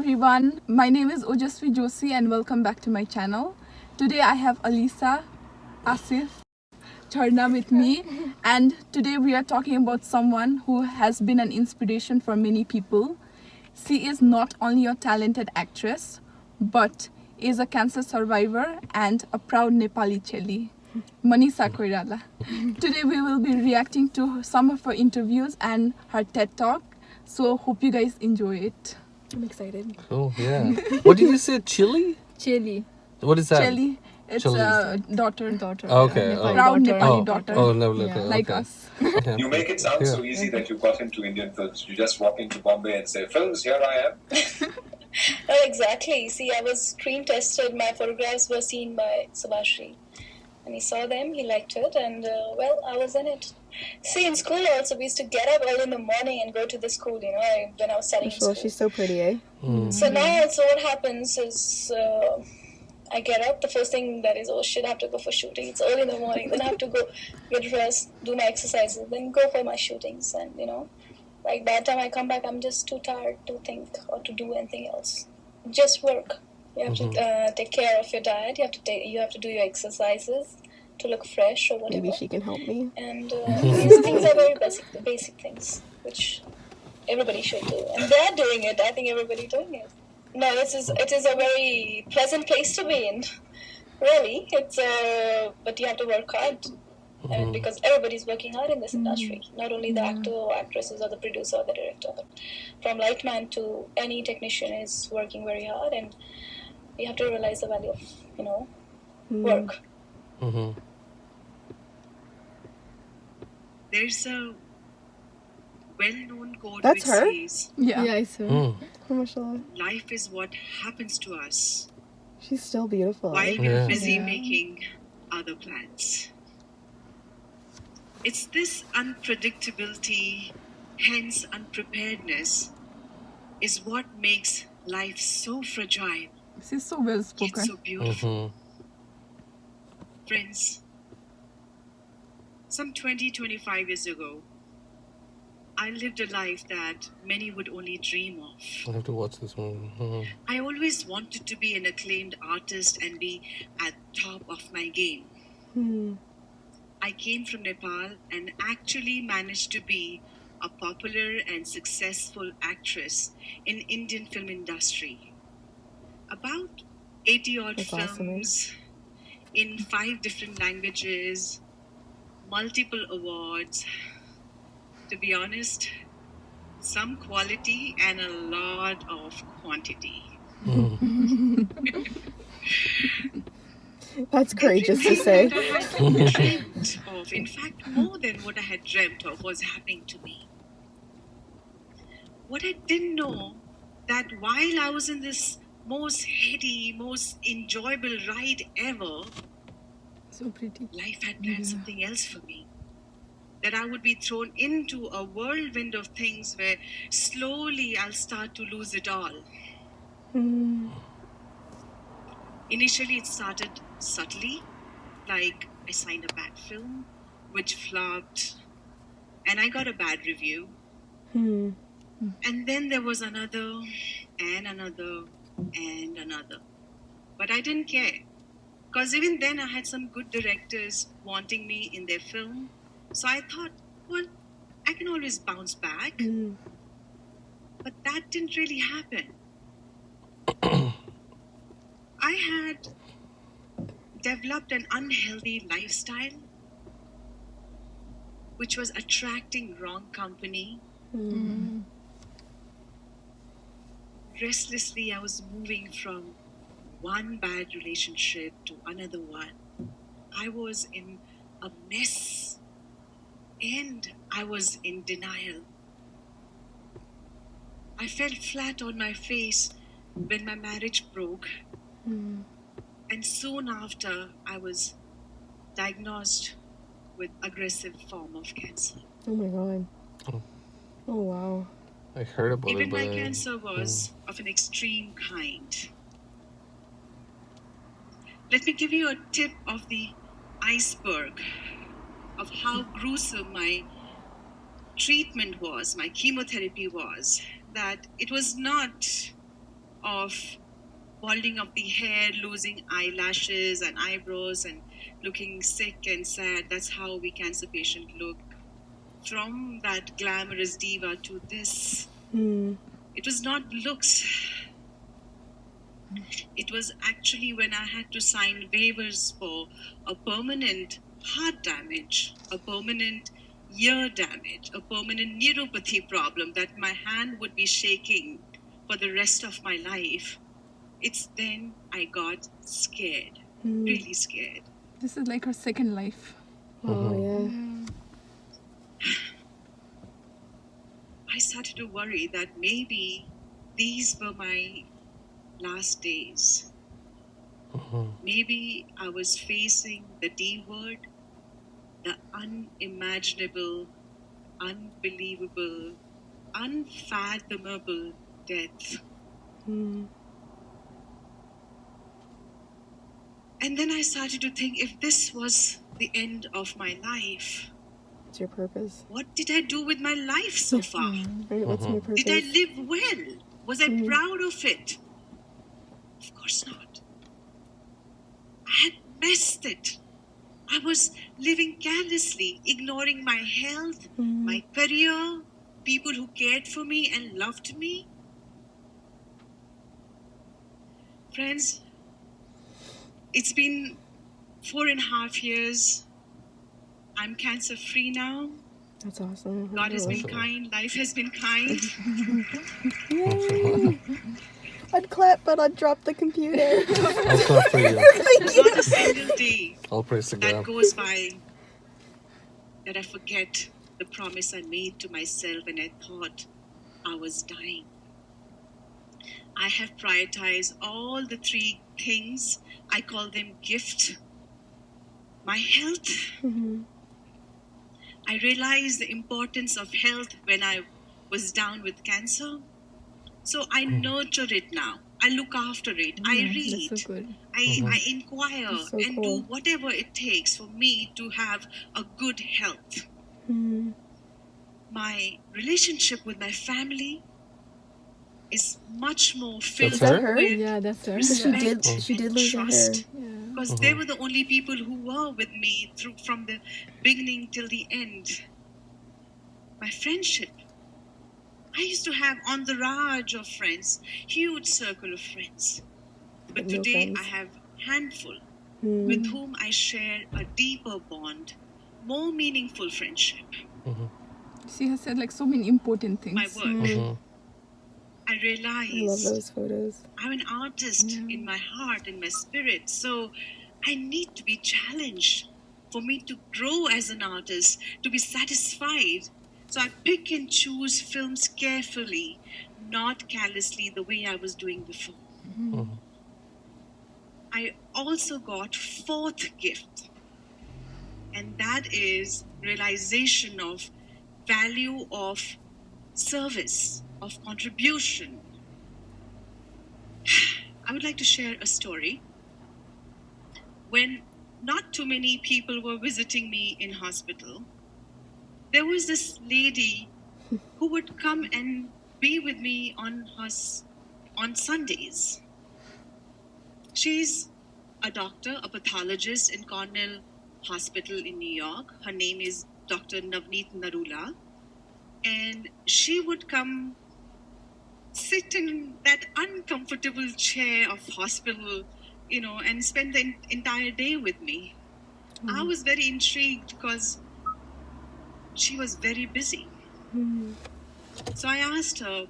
everyone, my name is Ojaswi Joshi and welcome back to my channel. Today I have Alisha, Asif, Charna with me, and today we are talking about someone who has been an inspiration for many people. She is not only a talented actress, but is a cancer survivor and a proud Nepali cheli, Manisha Koirala. Today we will be reacting to some of her interviews and her TED Talk, so hope you guys enjoy it. I'm excited. Oh, yeah. What did you say? Chili? Cheli. What is that? Cheli, it's a daughter. Okay. Nepali Proud daughter. Nepali daughter. Oh, lovely. Yeah. Like okay. us. Okay. You make it sound so easy that you got into Indian films. You just walk into Bombay and say, "Films, here I am." Not exactly. See, I was screen tested. My photographs were seen by Subhashri. And he saw them, he liked it, and I was in it. See, in school also, we used to get up early in the morning and go to the school, when I was studying in school. She's so pretty, eh? So now also what happens is I get up, the first thing that is, oh shit, I have to go for shooting. It's early in the morning, then I have to go get dressed, do my exercises, then go for my shootings. And, like by the time I come back, I'm just too tired to think or to do anything else. Just work. You have to take care of your diet. You have to do your exercises to look fresh or whatever. Maybe she can help me. And these things are very basic things, which everybody should do. And they're doing it. I think everybody doing it. No, it is a very pleasant place to be in. Really, but you have to work hard. And because everybody's working hard in this industry, not only the actor or actresses or the producer or the director, but from lightman to any technician is working very hard, and you have to realize the value of, work. Mm-hmm. There's a well-known quote That's which her? says, Yeah. I saw. Mashallah. life is what happens to us She's still beautiful. while we're Yeah. busy making other plans. It's this unpredictability, hence unpreparedness, is what makes life so fragile, She's so well yet spoken. so beautiful. Mm-hmm. Friends, some 20-25 years ago, I lived a life that many would only dream of. I have to watch this one. Mm-hmm. I always wanted to be an acclaimed artist and be at top of my game. I came from Nepal and actually managed to be a popular and successful actress in Indian film industry. About 80 odd That's awesome. films in 5 different languages, multiple awards. To be honest, some quality and a lot of quantity. That's courageous to say. What I had dreamt of, in fact, more than what I had dreamt of, was happening to me. What I didn't know, that while I was in this most heady, most enjoyable ride ever, So pretty. life had planned something else for me. That I would be thrown into a whirlwind of things where slowly I'll start to lose it all. Initially, it started subtly, like I signed a bad film, which flopped, and I got a bad review. And then there was another, and another, and another. But I didn't care, because even then I had some good directors wanting me in their film. So I thought, well, I can always bounce back. But that didn't really happen. I had developed an unhealthy lifestyle, which was attracting wrong company. Restlessly, I was moving from one bad relationship to another one. I was in a mess, and I was in denial. I fell flat on my face when my marriage broke. And soon after, I was diagnosed with aggressive form of cancer. Oh my god. Oh wow. I heard about Even it, but my cancer was of an extreme kind. Let me give you a tip of the iceberg of how gruesome my treatment was, my chemotherapy was, that it was not of balding of the hair, losing eyelashes and eyebrows, and looking sick and sad. That's how we cancer patient look. From that glamorous diva to this, it was not looks. It was actually when I had to sign waivers for a permanent heart damage, a permanent ear damage, a permanent neuropathy problem, that my hand would be shaking for the rest of my life. It's then I got scared, really scared. This is like her second life. Oh, yeah. I started to worry that maybe these were my last days. Maybe I was facing the D word, the unimaginable, unbelievable, unfathomable death. And then I started to think, if this was the end of my life, What's your purpose? what did I do with my life so far? Right, what's my purpose? Did I live well? Was I proud of it? Of course not. I had messed it. I was living carelessly, ignoring my health, my career, people who cared for me and loved me. Friends, it's been 4.5 years. I'm cancer free now. That's awesome. God has been kind. Life has been kind. Yay! I'd clap, but I'd drop the computer. I'll clap for you. Not a single day I'll praise the that God. goes by that I forget the promise I made to myself when I thought I was dying. I have prioritized all the 3 things. I call them gift. My health. I realized the importance of health when I was down with cancer. So I nurture it now. I look after it. I read. That's so good. I inquire That's so and cool. do whatever it takes for me to have a good health. My relationship with my family is much more filled her? Her? with Yeah, that's her. respect She did and lose her hair. trust. Because they were the only people who were with me from the beginning till the end. My friendship. I used to have entourage of friends, huge circle of friends. But No today friends. I have handful with whom I share a deeper bond, more meaningful friendship. She has said like so many important things. My work. I I love realize those photos. I'm an artist in my heart, in my spirit. So I need to be challenged for me to grow as an artist, to be satisfied. So I pick and choose films carefully, not callously the way I was doing before. I also got 4th gift, and that is realization of value of service, of contribution. I would like to share a story. When not too many people were visiting me in hospital, there was this lady who would come and be with me on Sundays. She's a doctor, a pathologist in Cornell Hospital in New York. Her name is Dr. Navneet Narula. And she would come sit in that uncomfortable chair of hospital, and spend the entire day with me. I was very intrigued because she was very busy. So I asked her,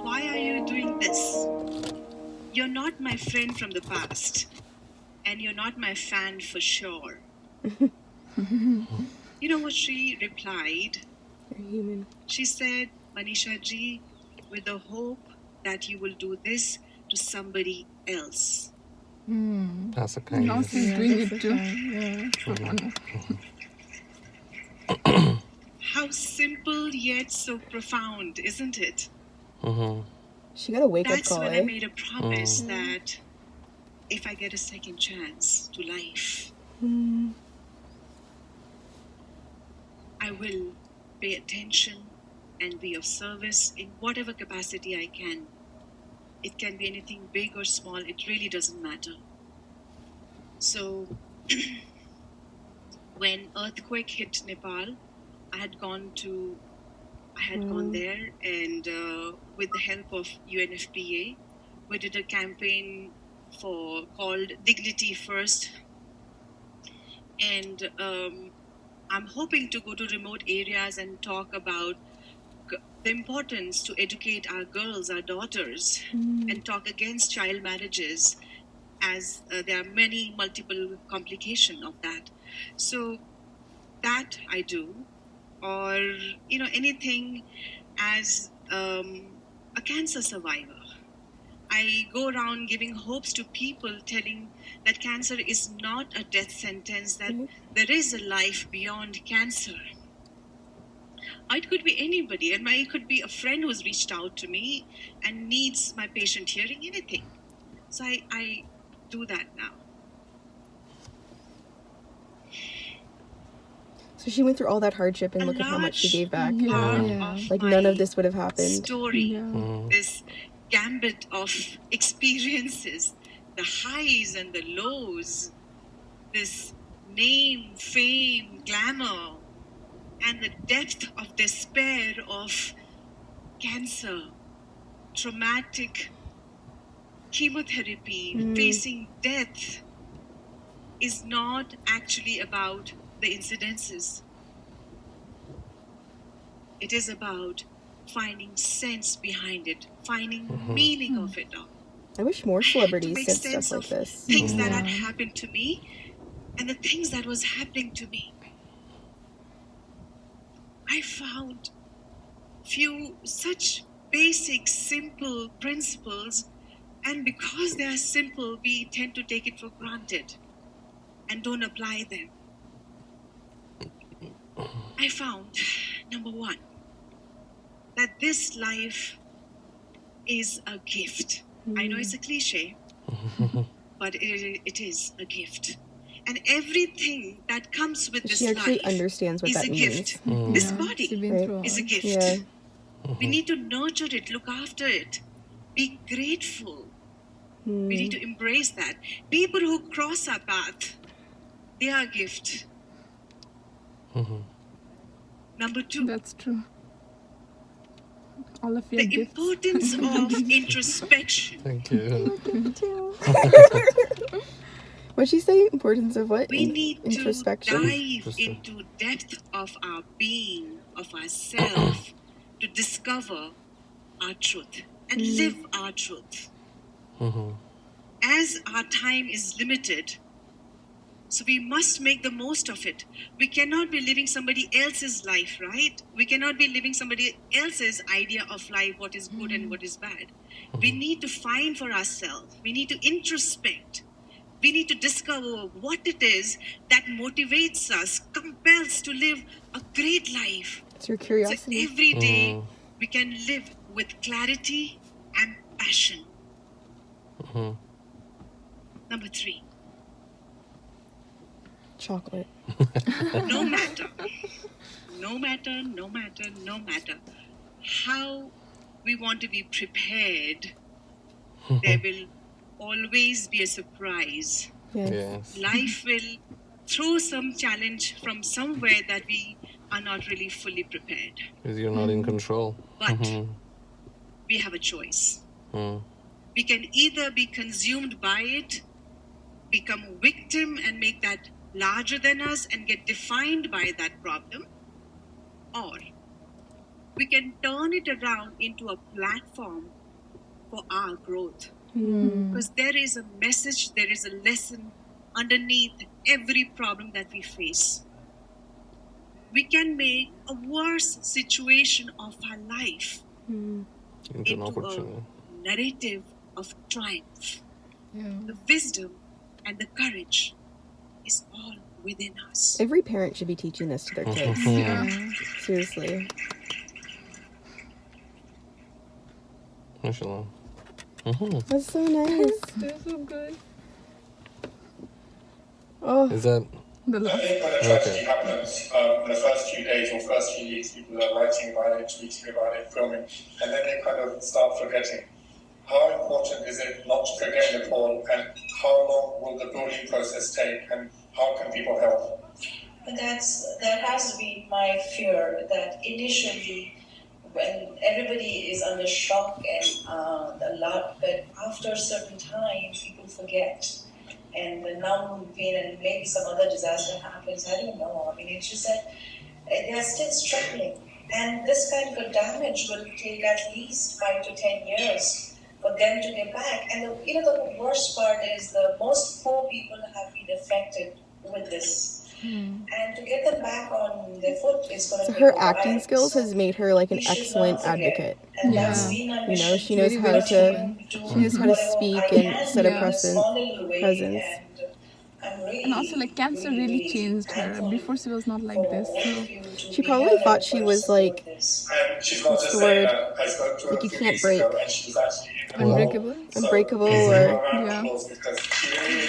why are you doing this? You're not my friend from the past, and you're not my fan for sure. You know what she replied? You're human. She said, Manisha ji, with the hope that you will do this to somebody else. That's a Now kindness. she's doing it too. How simple yet so profound, isn't it? She got a wake-up That's call, when eh? I made a promise that if I get a second chance to life, I will pay attention and be of service in whatever capacity I can. It can be anything big or small. It really doesn't matter. So when earthquake hit Nepal, I had gone there, and with the help of UNFPA, we did a campaign called Dignity First. And I'm hoping to go to remote areas and talk about the importance to educate our girls, our daughters, and talk against child marriages, as there are multiple complications of that. So that I do, or anything as a cancer survivor. I go around giving hopes to people, telling that cancer is not a death sentence, that there is a life beyond cancer. It could be anybody, and it could be a friend who's reached out to me and needs my patient hearing, anything. So I do that now. So she went through all that hardship, and look at how much she gave back. Like my none of this would have happened. Story, this gambit of experiences, the highs and the lows, this name, fame, glamour, and the depth of despair of cancer, traumatic chemotherapy, facing death, is not actually about the incidences. It is about finding sense behind it, finding meaning of it all. I wish more celebrities said stuff like this. Things that had happened to me and the things that was happening to me. I found few such basic, simple principles, and because they are simple, we tend to take it for granted and don't apply them. I found, number one, that this life is a gift. I know it's a cliche, but it is a gift. And everything that comes with this life understands what is that a means. gift. This body is a gift. Yeah. We need to nurture it, look after it, be grateful. We need to embrace that. People who cross our path, they are a gift. Number two. That's true. All of your the gifts. importance of introspection. Thank you. What'd she say? Importance of what? We need to Introspection. dive into depth of our being, of ourself, to discover our truth and live our truth. As our time is limited, so we must make the most of it. We cannot be living somebody else's life, right? We cannot be living somebody else's idea of life, what is good and what is bad. We need to find for ourselves. We need to introspect. We need to discover what it is that motivates us, compels to live a great life. It's your curiosity. So every day we can live with clarity and passion. Number three. Chocolate. No matter how we want to be prepared, there will always be a surprise. Yes. Life will throw some challenge from somewhere that we are not really fully prepared. Because you're not in control. But we have a choice. We can either be consumed by it, become a victim and make that larger than us and get defined by that problem, or we can turn it around into a platform for our growth. Because there is a message, there is a lesson underneath every problem that we face. We can make a worse situation of our life Into an opportunity. a narrative of triumph. The wisdom and the courage is all within us. Every parent should be teaching this to their kids. Seriously. Mashallah. That's so nice. They're so good. Oh, Is that... The last. I think when a tragedy happens, the first few days or first few weeks, people are writing about it, tweeting about it, filming, and then they kind of start forgetting. how important is it not to forget Nepal, and how long will the building process take, and how can people help? And that has been my fear, that initially when everybody is under shock and a lot, but after a certain time people forget, and the numb pain, and maybe some other disaster happens, I don't know. I mean, it's just that they are still struggling, and this kind of a damage will take at least 5 to 10 years for them to get back. And the worst part is the most poor people have been affected with this. And to get them back on their foot is going to So be her acting skills has made her like an excellent advocate. And that's been my You know, mission. she knows how to speak and set a presence. And also, like, cancer really changed her. Before, she was not like this. So. She probably thought she was like, And she's not just the saying word? I spoke to her Like, you a few can't weeks break. ago, and she was actually Unbreakable? Unbreakable, So, or Yeah. because she really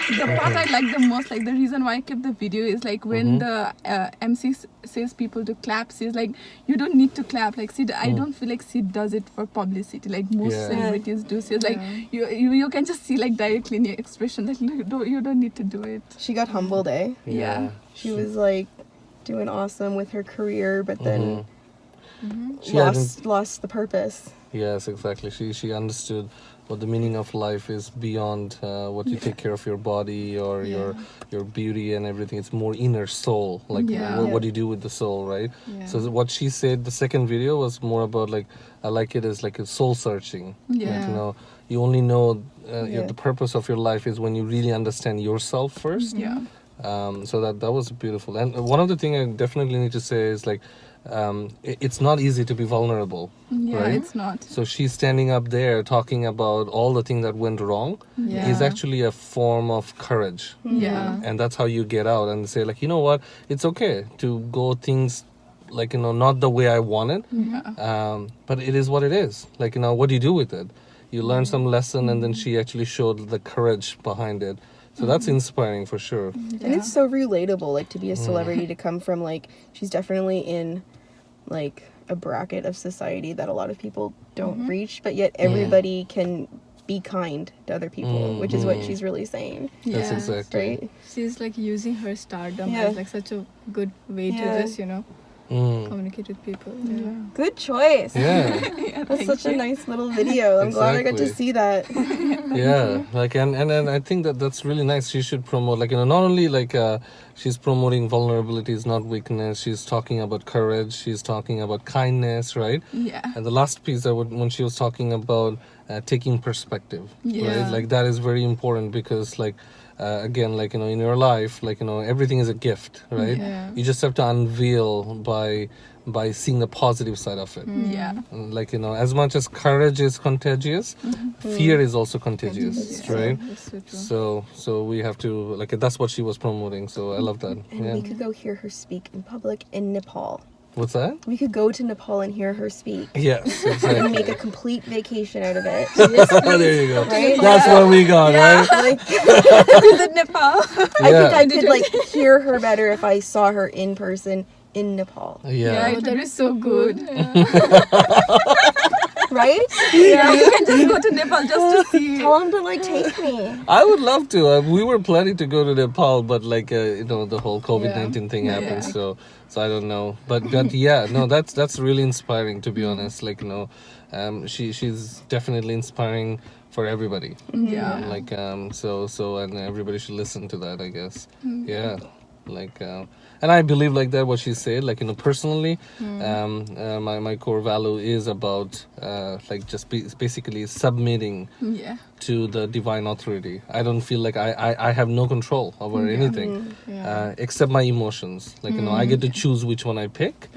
The part I like the most, like the reason why I kept the video is like when the MC says people to clap, she's like, you don't need to clap. Like, I don't feel like she does it for publicity. Like most celebrities do. She's like, you can just see like directly in your expression that you don't need to do it. she got humbled, eh? Yeah. She was like doing awesome with her career, but then She lost the purpose. Yes, exactly. She understood what the meaning of life is beyond what you take care of your body or your beauty and everything. It's more inner soul, like what do you do with the soul, right? So what she said, the second video was more about like, I like it as like a soul searching. Like, you know, you only know the purpose of your life is when you really understand yourself first. Yeah. So that was beautiful. And one of the things I definitely need to say is like, it's not easy to be vulnerable. Yeah, right? it's not. So she's standing up there talking about all the things that went wrong is actually a form of courage. Yeah. And that's how you get out and say like, you know what, it's okay to go things like, you know, not the way I wanted, but it is what it is. Like, you know, what do you do with it? You learn some lesson, and then she actually showed the courage behind it. So that's inspiring for sure. And it's so relatable, like, to be a celebrity, to come from, like, she's definitely in, like, a bracket of society that a lot of people don't reach, but yet everybody can be kind to other people, which is what she's really saying. That's exactly. Right? She's like using her stardom as like such a good way to just, you know, communicate with people. Yeah. Good choice. Yeah. That's such a nice little video. I'm glad I got to Exactly. see that. Yeah, like and I think that's really nice. She should promote, like, you know, not only like she's promoting vulnerability is not weakness. She's talking about courage. She's talking about kindness, right? Yeah. And the last piece when she was talking about taking perspective, right? Like that is very important because like again, like, you know, in your life, like, you know, everything is a gift, right? Yeah. You just have to unveil by seeing the positive side of it. Yeah. Like, you know, as much as courage is contagious, fear is also contagious, right? That's so true. So we have to, like, that's what she was promoting. So I love that. And we could go hear her speak in public in Nepal. What's that? We could go to Nepal and hear her speak. Yes, And exactly. make a complete vacation out of it. There you go. Right? That's what we got, right? Like, Visit Nepal. I think I could like hear her better if I saw her in person in Nepal. Yeah, it would be so good. Right? Yeah, you can just go to Nepal just to see. Tell him to like take me. I would love to. We were planning to go to Nepal, but like you know, the whole COVID-19 thing happened, so I don't know. But yeah, no, that's really inspiring, to be honest. Like, you know, she's definitely inspiring for everybody. Yeah. Like so and everybody should listen to that, I guess. Yeah. Like and I believe like that what she said, like, you know, personally my core value is about like just basically submitting to the divine authority. I don't feel like I have no control over anything except my emotions. Like, you know, I get to choose which one I pick.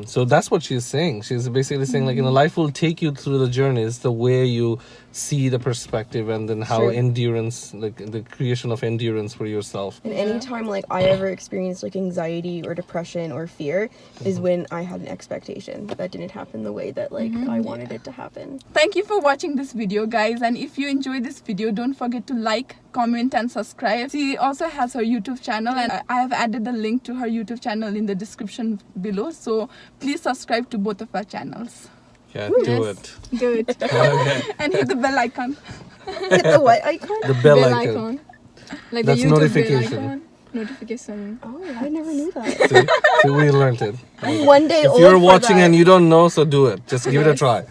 So that's what she's saying. She's basically saying, like, you know, life will take you through the journeys the way you see the perspective, and then how endurance, like the creation of endurance for yourself. And anytime like I ever experienced like anxiety or depression or fear is when I had an expectation that didn't happen the way that like I wanted it to happen. Thank you for watching this video, guys, and if you enjoyed this video, don't forget to like, comment and subscribe. She also has her YouTube channel, and I have added the link to her YouTube channel in the description below, so please subscribe to both of our channels. Yeah, do Yes. it. Do it. Okay. And hit the bell icon. Hit the what icon? The bell icon. Like That's the YouTube notification. bell icon. Notification. Oh, I never knew that. See, we learned it. I'm one day If old you're for watching that. and you don't know, so do it. Just give it a try.